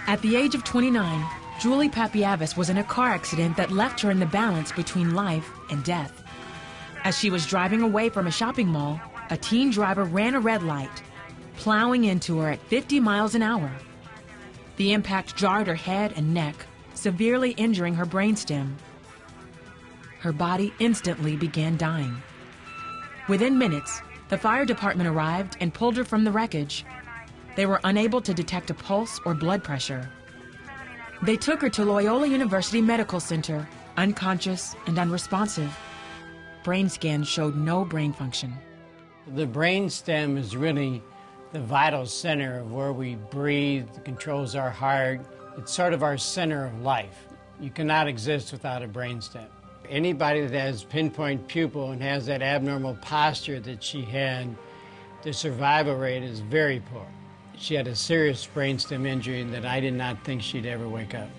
At the age of 29, Julie Papiavis was in a car accident that left her in the balance between life and death. As she was driving away from a shopping mall, a teen driver ran a red light, plowing into her at 50 miles an hour. The impact jarred her head and neck, severely injuring her brainstem. Her body instantly began dying. Within minutes, the fire department arrived and pulled her from the wreckage. They were unable to detect a pulse or blood pressure. They took her to Loyola University Medical Center, unconscious and unresponsive. Brain scans showed no brain function. The brain stem is really the vital center of where we breathe, it controls our heart. It's sort of our center of life. You cannot exist without a brain stem. Anybody that has pinpoint pupil and has that abnormal posture that she had, the survival rate is very poor. She had a serious brainstem injury that I did not think she'd ever wake up.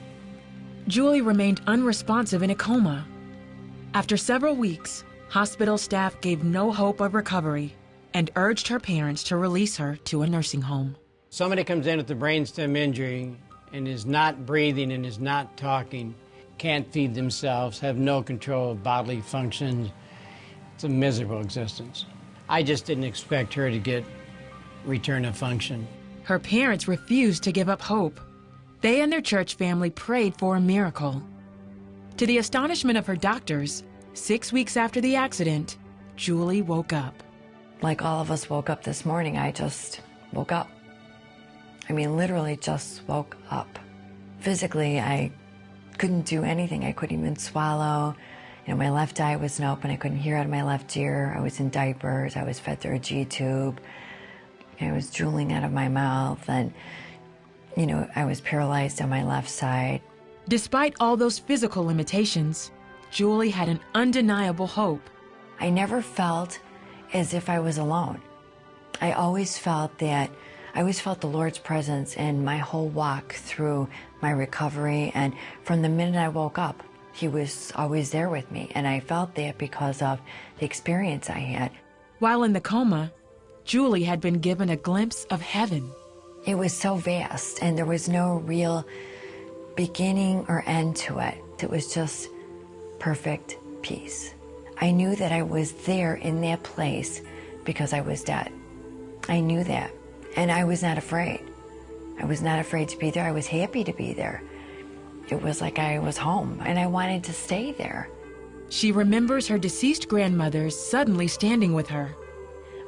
Julie remained unresponsive in a coma. After several weeks, hospital staff gave no hope of recovery and urged her parents to release her to a nursing home. Somebody comes in with a brainstem injury and is not breathing and is not talking, can't feed themselves, have no control of bodily functions. It's a miserable existence. I just didn't expect her to get return of function. Her parents refused to give up hope. They and their church family prayed for a miracle. To the astonishment of her doctors, 6 weeks after the accident, Julie woke up. Like all of us woke up this morning, I just woke up. I mean, literally just woke up. Physically, I couldn't do anything. I couldn't even swallow. You know, my left eye wasn't open. I couldn't hear out of my left ear. I was in diapers. I was fed through a G-tube. I was drooling out of my mouth. And, you know, I was paralyzed on my left side. Despite all those physical limitations, Julie had an undeniable hope. I never felt as if I was alone. I always felt the Lord's presence in my whole walk through my recovery, and from the minute I woke up, He was always there with me, and I felt that because of the experience I had. While in the coma, Julie had been given a glimpse of heaven. It was so vast, and there was no real beginning or end to it. It was just perfect peace. I knew that I was there in that place because I was dead. I knew that. And I was not afraid. I was not afraid to be there. I was happy to be there. It was like I was home, and I wanted to stay there. She remembers her deceased grandmother suddenly standing with her.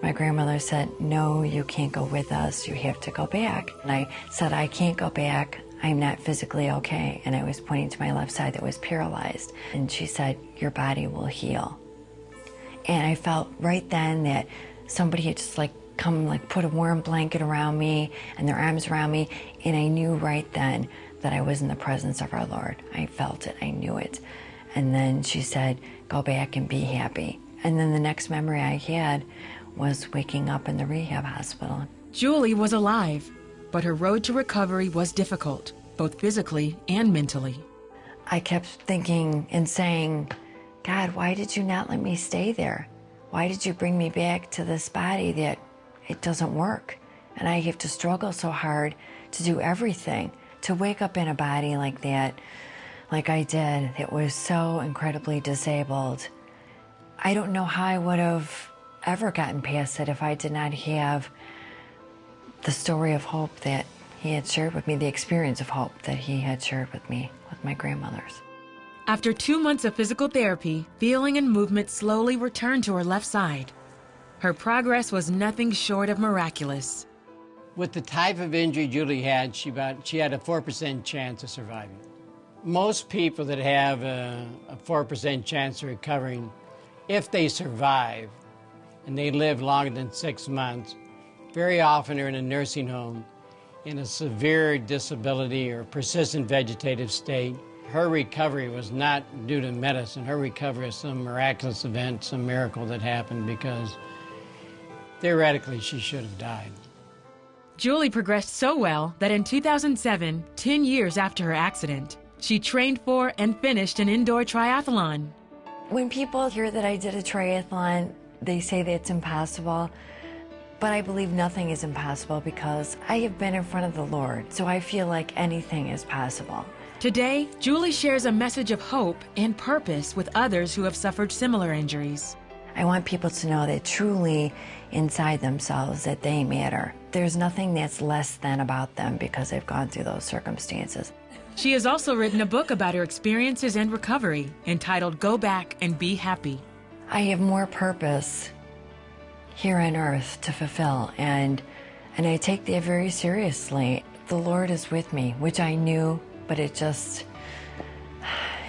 My grandmother said, "No, you can't go with us. You have to go back." And I said, "I can't go back. I'm not physically okay." And I was pointing to my left side that was paralyzed. And she said, "Your body will heal." And I felt right then that somebody had just come put a warm blanket around me and their arms around me. And I knew right then that I was in the presence of our Lord. I felt it, I knew it. And then she said, "Go back and be happy." And then the next memory I had was waking up in the rehab hospital. Julie was alive, but her road to recovery was difficult, both physically and mentally. I kept thinking and saying, "God, why did you not let me stay there? Why did you bring me back to this body that it doesn't work? And I have to struggle so hard to do everything, to wake up in a body like that, like I did. It was so incredibly disabled. I don't know how I would have ever gotten past it if I did not have the story of hope that He had shared with me, the experience of hope that He had shared with me, with my grandmothers." After 2 months of physical therapy, feeling and movement slowly returned to her left side. Her progress was nothing short of miraculous. With the type of injury Julie had, she had a 4% chance of surviving. Most people that have a 4% chance of recovering, if they survive and they live longer than 6 months, very often are in a nursing home in a severe disability or persistent vegetative state. Her recovery was not due to medicine. Her recovery was some miraculous event, some miracle that happened, because theoretically she should have died. Julie progressed so well that in 2007, 10 years after her accident, she trained for and finished an indoor triathlon. When people hear that I did a triathlon, they say that it's impossible. But I believe nothing is impossible because I have been in front of the Lord, so I feel like anything is possible. Today, Julie shares a message of hope and purpose with others who have suffered similar injuries. I want people to know that truly inside themselves that they matter. There's nothing that's less than about them because they've gone through those circumstances. She has also written a book about her experiences and recovery entitled Go Back and Be Happy. I have more purpose here on earth to fulfill, and I take that very seriously. The Lord is with me, which I knew, but it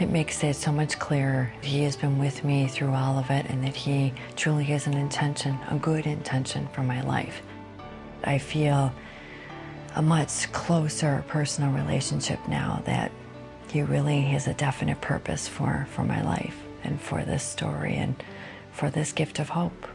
makes it so much clearer. He has been with me through all of it, and that He truly has an intention, a good intention for my life. I feel a much closer personal relationship now that He really has a definite purpose for my life and for this story and for this gift of hope.